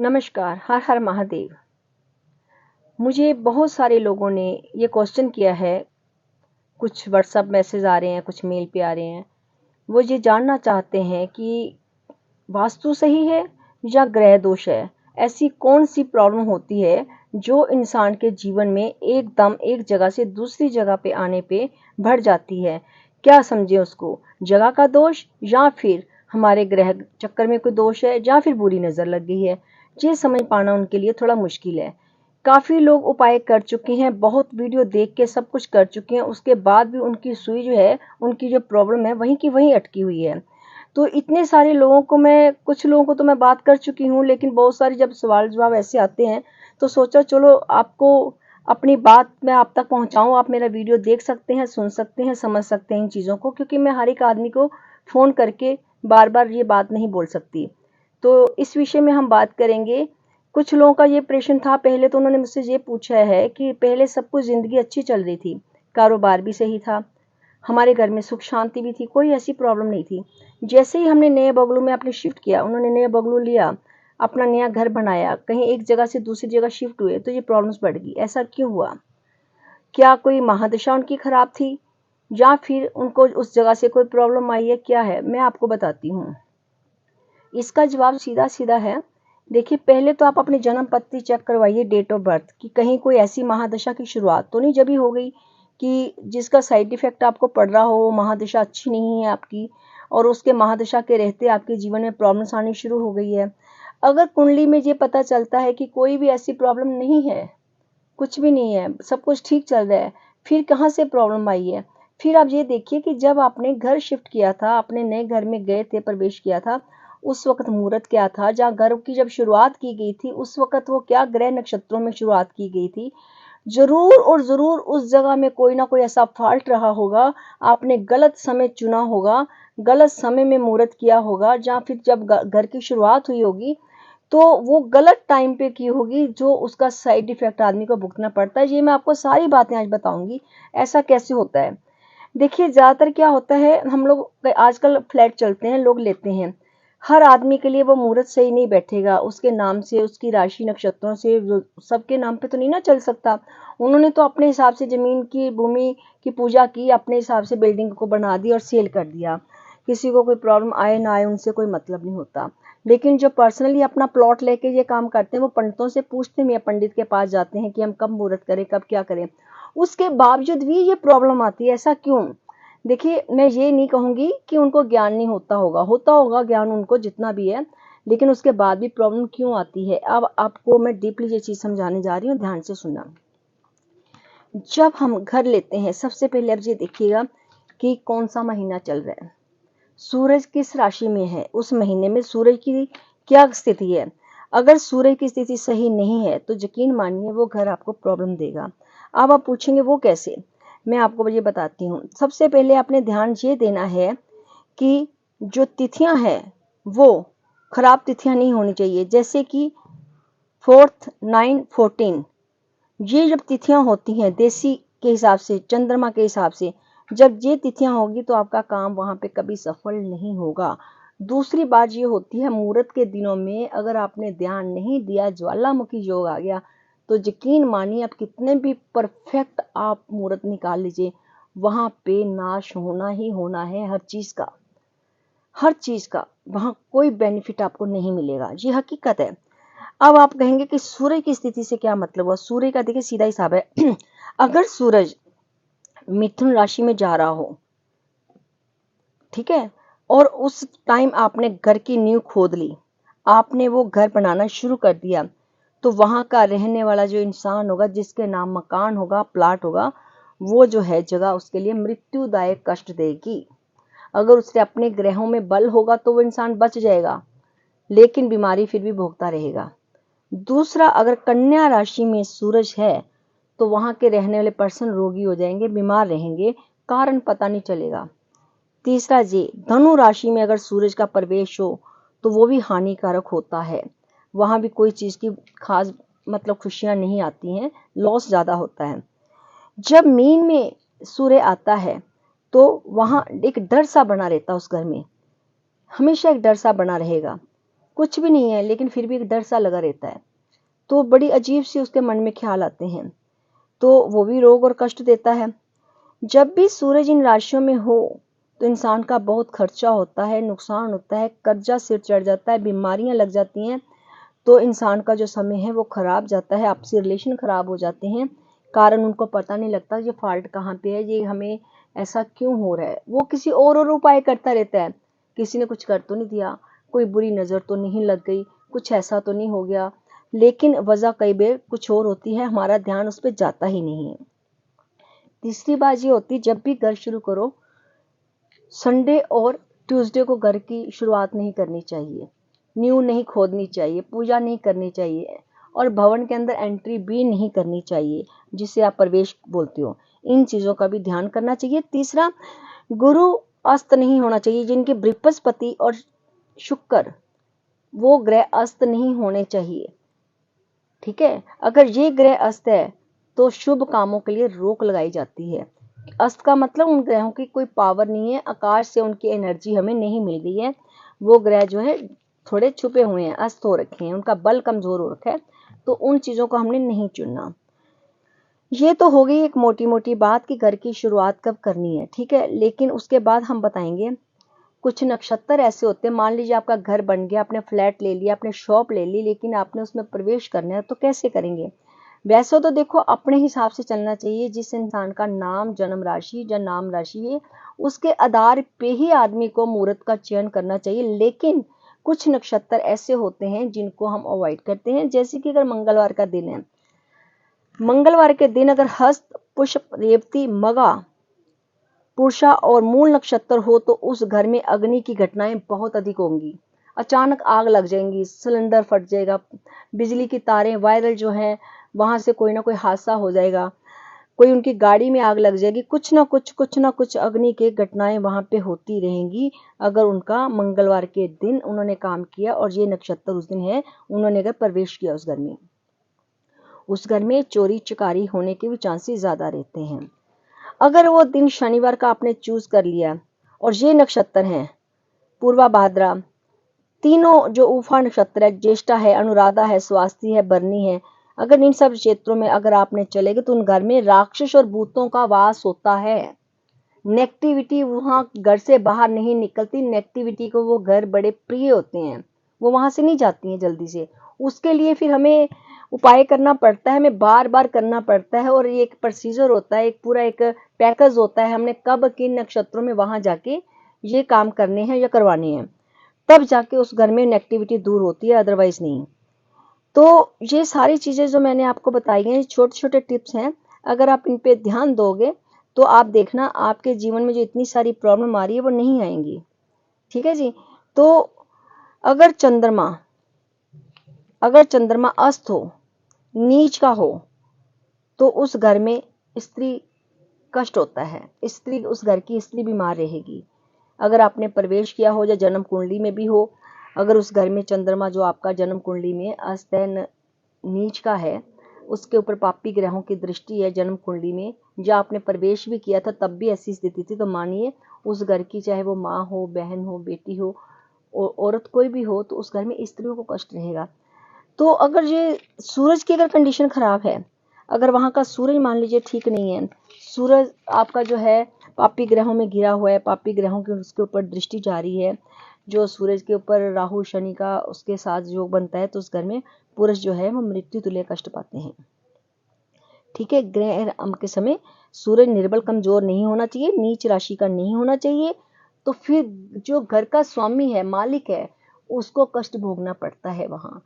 नमस्कार, हर हर महादेव। मुझे बहुत सारे लोगों ने ये क्वेश्चन किया है, कुछ व्हाट्सएप मैसेज आ रहे हैं, कुछ मेल पे आ रहे हैं। वो ये जानना चाहते हैं कि वास्तु सही है या ग्रह दोष है। ऐसी कौन सी प्रॉब्लम होती है जो इंसान के जीवन में एकदम एक जगह से दूसरी जगह पे आने पे बढ़ जाती है। क्या समझे उसको, जगह का दोष या फिर हमारे ग्रह चक्कर में कोई दोष है या फिर बुरी नज़र लग गई है। ये समझ पाना उनके लिए थोड़ा मुश्किल है। काफ़ी लोग उपाय कर चुके हैं, बहुत वीडियो देख के सब कुछ कर चुके हैं, उसके बाद भी उनकी सुई जो है, उनकी जो प्रॉब्लम है वहीं की वहीं अटकी हुई है। तो इतने सारे लोगों को कुछ लोगों को तो मैं बात कर चुकी हूँ, लेकिन बहुत सारे जब सवाल जवाब ऐसे आते हैं तो सोचा चलो आपको अपनी बात मैं आप तक पहुँचाऊँ। आप मेरा वीडियो देख सकते हैं, सुन सकते हैं, समझ सकते हैं इन चीज़ों को, क्योंकि मैं हर एक आदमी को फ़ोन करके बार बार ये बात नहीं बोल सकती। तो इस विषय में हम बात करेंगे। कुछ लोगों का ये प्रश्न था, पहले तो उन्होंने मुझसे ये पूछा है कि पहले सब कुछ ज़िंदगी अच्छी चल रही थी, कारोबार भी सही था, हमारे घर में सुख शांति भी थी, कोई ऐसी प्रॉब्लम नहीं थी। जैसे ही हमने नए बंगलों में अपने शिफ्ट किया, उन्होंने नया बंगलो लिया, अपना नया घर बनाया, कहीं एक जगह से दूसरी जगह शिफ्ट हुए, तो ये प्रॉब्लम्स बढ़ गई। ऐसा क्यों हुआ? क्या कोई महादशा उनकी खराब थी या फिर उनको उस जगह से कोई प्रॉब्लम आई है? क्या है, मैं आपको बताती हूँ। इसका जवाब सीधा सीधा है। देखिए, पहले तो आप अपनी जन्म पत्री चेक करवाइए, डेट ऑफ बर्थ, कि कहीं कोई ऐसी महादशा की शुरुआत तो नहीं जब ही हो गई कि जिसका साइड इफेक्ट आपको पड़ रहा हो, वो महादशा अच्छी नहीं है आपकी और उसके महादशा के रहते आपके जीवन में प्रॉब्लम्स आनी शुरू हो गई है। अगर कुंडली में ये पता चलता है कि कोई भी ऐसी प्रॉब्लम नहीं है, कुछ भी नहीं है, सब कुछ ठीक चल रहा है, फिर कहाँ से प्रॉब्लम आई है? फिर आप ये देखिए कि जब आपने घर शिफ्ट किया था, अपने नए घर में गए थे, प्रवेश किया था, उस वक्त मुहूर्त क्या था? जहाँ घर की जब शुरुआत की गई थी, उस वक्त वो क्या ग्रह नक्षत्रों में शुरुआत की गई थी? जरूर और जरूर उस जगह में कोई ना कोई ऐसा फॉल्ट रहा होगा, आपने गलत समय चुना होगा, गलत समय में मुहूर्त किया होगा, जहाँ फिर जब घर की शुरुआत हुई होगी तो वो गलत टाइम पे की होगी, जो उसका साइड इफेक्ट आदमी को भुगतना पड़ता है। ये मैं आपको सारी बातें आज बताऊंगी, ऐसा कैसे होता है। देखिए, ज़्यादातर क्या होता है, हम लोग आजकल फ्लैट चलते हैं, लोग लेते हैं, हर आदमी के लिए वो मुहूर्त सही नहीं बैठेगा, उसके नाम से, उसकी राशि नक्षत्रों से सबके नाम पे तो नहीं ना चल सकता। उन्होंने तो अपने हिसाब से ज़मीन की, भूमि की पूजा की, अपने हिसाब से बिल्डिंग को बना दी और सेल कर दिया। किसी को कोई प्रॉब्लम आए ना आए, उनसे कोई मतलब नहीं होता। लेकिन जो पर्सनली अपना प्लॉट लेके ये काम करते हैं, वो पंडितों से पूछते हैं, पंडित के पास जाते हैं कि हम कब मुहूर्त करें, कब क्या करें, उसके बावजूद भी ये प्रॉब्लम आती है। ऐसा क्यों? देखिए, मैं ये नहीं कहूँगी कि उनको ज्ञान नहीं होता होगा, होता होगा ज्ञान उनको जितना भी है, लेकिन उसके बाद भी प्रॉब्लम क्यों आती है, अब आपको मैं डीपली ये चीज़ समझाने जा रही हूँ, ध्यान से सुनना। जब हम घर लेते हैं, सबसे पहले अब ये देखिएगा कि कौन सा महीना चल रहा है, सूरज किस राशि में है, उस महीने में सूरज की क्या स्थिति है। अगर सूरज की स्थिति सही नहीं है तो यकीन मानिए वो घर आपको प्रॉब्लम देगा। अब आप पूछेंगे वो कैसे, मैं आपको ये बताती हूँ। सबसे पहले आपने ध्यान ये देना है कि जो तिथियां हैं वो खराब तिथियां नहीं होनी चाहिए, जैसे कि 4th 9 14, ये जब तिथियां होती हैं देसी के हिसाब से, चंद्रमा के हिसाब से, जब ये तिथियां होगी तो आपका काम वहां पे कभी सफल नहीं होगा। दूसरी बात ये होती है, मुहूर्त के दिनों में अगर आपने ध्यान नहीं दिया, ज्वालामुखी योग आ गया, तो यकीन मानिए आप कितने भी परफेक्ट आप मुहूर्त निकाल लीजिए, वहां पे नाश होना ही होना है हर चीज का, हर चीज का। वहां कोई बेनिफिट आपको नहीं मिलेगा, ये हकीकत है। अब आप कहेंगे कि सूर्य की स्थिति से क्या मतलब हुआ? सूर्य का देखिए सीधा हिसाब है अगर सूरज मिथुन राशि में जा रहा हो, ठीक है, और उस टाइम आपने घर की नींव खोद ली, आपने वो घर बनाना शुरू कर दिया, तो वहां का रहने वाला जो इंसान होगा, जिसके नाम मकान होगा, प्लाट होगा, वो जो है जगह उसके लिए मृत्युदायक कष्ट देगी। अगर उसके अपने ग्रहों में बल होगा तो वो इंसान बच जाएगा, लेकिन बीमारी फिर भी भोगता रहेगा। दूसरा, अगर कन्या राशि में सूरज है तो वहां के रहने वाले पर्सन रोगी हो जाएंगे, बीमार रहेंगे, कारण पता नहीं चलेगा। तीसरा जी, धनु राशि में अगर सूरज का प्रवेश हो तो वो भी हानिकारक होता है, वहां भी कोई चीज की खास मतलब खुशियां नहीं आती हैं, लॉस ज्यादा होता है। जब मीन में सूर्य आता है तो वहां एक डर सा बना रहता है, उस घर में हमेशा एक डर सा बना रहेगा। कुछ भी नहीं है, लेकिन फिर भी एक डर सा लगा रहता है। तो बड़ी अजीब सी उसके मन में ख्याल आते हैं, तो वो भी रोग और कष्ट देता है। जब भी सूरज इन राशियों में हो तो इंसान का बहुत खर्चा होता है, नुकसान होता है, कर्जा सिर चढ़ जाता है, बीमारियां लग जाती हैं। तो इंसान का जो समय है वो खराब जाता है, आपसी रिलेशन खराब हो जाते हैं। कारण उनको पता नहीं लगता ये फॉल्ट कहाँ पे है, ये हमें ऐसा क्यों हो रहा है। वो किसी और उपाय करता रहता है, किसी ने कुछ कर तो नहीं दिया, कोई बुरी नज़र तो नहीं लग गई, कुछ ऐसा तो नहीं हो गया, लेकिन वजह कई बार कुछ और होती है, हमारा ध्यान उस पर जाता ही नहीं है। तीसरी बात ये होती, जब भी घर शुरू करो, संडे और ट्यूसडे को घर की शुरुआत नहीं करनी चाहिए, नींव नहीं खोदनी चाहिए, पूजा नहीं करनी चाहिए, और भवन के अंदर एंट्री भी नहीं करनी चाहिए, जिसे आप प्रवेश बोलते हो। इन चीज़ों का भी ध्यान करना चाहिए। तीसरा, गुरु अस्त नहीं होना चाहिए, जिनके बृहस्पति और शुक्र वो ग्रह अस्त नहीं होने चाहिए। ठीक है, अगर ये ग्रह अस्त है तो शुभ कामों के लिए रोक लगाई जाती है। अस्त का मतलब उन ग्रहों की कोई पावर नहीं है, आकाश से उनकी एनर्जी हमें नहीं मिल रही है, वो ग्रह जो है थोड़े छुपे हुए हैं, अस्त हो रखे हैं, उनका बल कमजोर हो रखा है, तो उन चीज़ों को हमने नहीं चुनना। ये तो हो गई एक मोटी मोटी बात कि घर की शुरुआत कब करनी है, ठीक है। लेकिन उसके बाद हम बताएंगे कुछ नक्षत्र ऐसे होते हैं, मान लीजिए आपका घर बन गया, आपने फ्लैट ले लिया, आपने शॉप ले ली, लेकिन आपने उसमें प्रवेश करना है तो कैसे करेंगे। वैसे तो देखो अपने हिसाब से चलना चाहिए, जिस इंसान का नाम जन्म राशि या नाम राशि है उसके आधार पे ही आदमी को मुहूर्त का चयन करना चाहिए। लेकिन कुछ नक्षत्र ऐसे होते हैं जिनको हम अवॉइड करते हैं, जैसे कि अगर मंगलवार का दिन है, मंगलवार के दिन अगर हस्त पुष्प रेवती मगा पुरुषा और मूल नक्षत्र हो तो उस घर में अग्नि की घटनाएं बहुत अधिक होंगी। अचानक आग लग जाएंगी, सिलेंडर फट जाएगा, बिजली की तारें वायरल जो है वहां से कोई ना कोई हादसा हो जाएगा, कोई उनकी गाड़ी में आग लग जाएगी, कुछ ना कुछ अग्नि की घटनाएं वहां पे होती रहेंगी। अगर उनका मंगलवार के दिन उन्होंने काम किया और ये नक्षत्र उस दिन है, उन्होंने अगर प्रवेश किया उस घर में चोरी चकारी होने के भी चांसेस ज्यादा रहते हैं। अगर वो दिन शनिवार का आपने चूज कर लिया और ये नक्षत्र हैं पूर्वा भाद्रा, तीनों जो उफा नक्षत्र है, ज्येष्ठा है, अनुराधा है, स्वास्थी है, बरनी है, अगर इन सब क्षेत्रों में अगर आपने चले गए तो उन घर में राक्षस और भूतों का वास होता है। नेगेटिविटी वहां घर से बाहर नहीं निकलती, नेगेटिविटी को वो घर बड़े प्रिय होते हैं, वो वहां से नहीं जाती हैं जल्दी से। उसके लिए फिर हमें उपाय करना पड़ता है, हमें बार बार करना पड़ता है, और ये एक प्रोसीजर होता है, एक पूरा एक पैकेज होता है, हमने कब किन नक्षत्रों में वहां जाके ये काम करने हैं या करवाने हैं, तब जाके उस घर में नेगेटिविटी दूर होती है, अदरवाइज नहीं। तो ये सारी चीजें जो मैंने आपको बताई हैं, छोटे छोटे टिप्स हैं, अगर आप इन पे ध्यान दोगे तो आप देखना आपके जीवन में जो इतनी सारी प्रॉब्लम आ रही है वो नहीं आएंगी। ठीक है जी। तो अगर चंद्रमा अस्त हो, नीच का हो, तो उस घर में स्त्री कष्ट होता है, स्त्री उस घर की स्त्री बीमार रहेगी। अगर आपने प्रवेश किया हो या जन्म कुंडली में भी हो, अगर उस घर में चंद्रमा जो आपका जन्म कुंडली में अस्त है, नीच का है, उसके ऊपर पापी ग्रहों की दृष्टि है जन्म कुंडली में, या आपने प्रवेश भी किया था तब भी ऐसी स्थिति थी, तो मानिए उस घर की चाहे वो माँ हो, बहन हो, बेटी हो, औरत कोई भी हो, तो उस घर में स्त्रियों को कष्ट रहेगा। तो अगर ये सूरज की अगर कंडीशन खराब है, अगर वहां का सूरज मान लीजिए ठीक नहीं है, सूरज आपका जो है पापी ग्रहों में घिरा हुआ है, पापी ग्रहों की उसके ऊपर दृष्टि जारी है, जो सूरज के ऊपर राहु शनि का उसके साथ योग बनता है, तो उस घर में पुरुष जो है वो मृत्यु तुल्य कष्ट पाते हैं। ठीक है, ग्रह के समय सूरज निर्बल कमजोर नहीं होना चाहिए, नीच राशि का नहीं होना चाहिए, तो फिर जो घर का स्वामी है, मालिक है, उसको कष्ट भोगना पड़ता है वहां।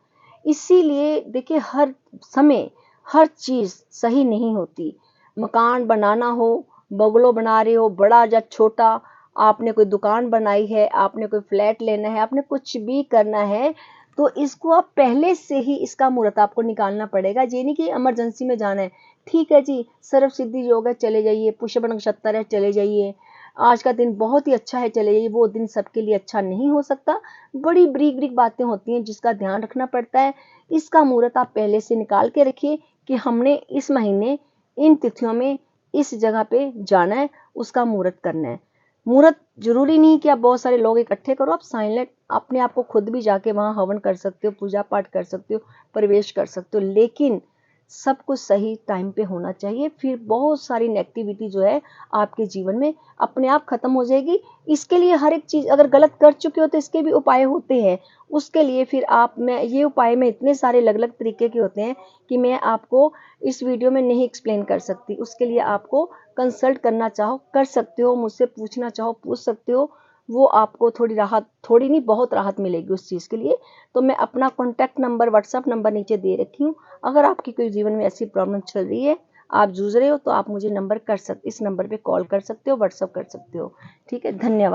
इसीलिए देखिए हर समय हर चीज सही नहीं होती। मकान बनाना हो, बंगलो बना रहे हो, बड़ा या छोटा, आपने कोई दुकान बनाई है, आपने कोई फ्लैट लेना है, आपने कुछ भी करना है, तो इसको आप पहले से ही इसका मुहूर्त आपको निकालना पड़ेगा। ये नहीं कि इमरजेंसी में जाना है, ठीक है जी सर्व सिद्धि योग है चले जाइए, पुष्प नक्षत्र है चले जाइए, आज का दिन बहुत ही अच्छा है चले जाइए, वो दिन सबके लिए अच्छा नहीं हो सकता। बड़ी ब्रीक ब्रीक बातें होती हैं जिसका ध्यान रखना पड़ता है। इसका मुहूर्त आप पहले से निकाल के रखिए कि हमने इस महीने इन तिथियों में इस जगह पे जाना है, उसका मुहूर्त करना है। मुहूर्त जरूरी नहीं कि आप बहुत सारे लोग इकट्ठे करो, आप साइलेंट अपने आप को खुद भी जाके वहां हवन कर सकते हो, पूजा पाठ कर सकते हो, प्रवेश कर सकते हो, लेकिन सब कुछ सही टाइम पे होना चाहिए। फिर बहुत सारी नेगेटिविटी जो है आपके जीवन में अपने आप खत्म हो जाएगी। इसके लिए हर एक चीज अगर गलत कर चुके हो तो इसके भी उपाय होते हैं। उसके लिए फिर आप मैं ये उपाय में इतने सारे अलग अलग तरीके के होते हैं कि मैं आपको इस वीडियो में नहीं एक्सप्लेन कर सकती। उसके लिए आपको कंसल्ट करना चाहो कर सकते हो, मुझसे पूछना चाहो पूछ सकते हो। वो आपको थोड़ी राहत, थोड़ी नहीं बहुत राहत मिलेगी उस चीज़ के लिए। तो मैं अपना कॉन्टैक्ट नंबर, व्हाट्सअप नंबर नीचे दे रखी हूँ। अगर आपकी कोई जीवन में ऐसी प्रॉब्लम चल रही है, आप जूझ रहे हो, तो आप मुझे इस नंबर पे कॉल कर सकते हो, व्हाट्सअप कर सकते हो। ठीक है, धन्यवाद।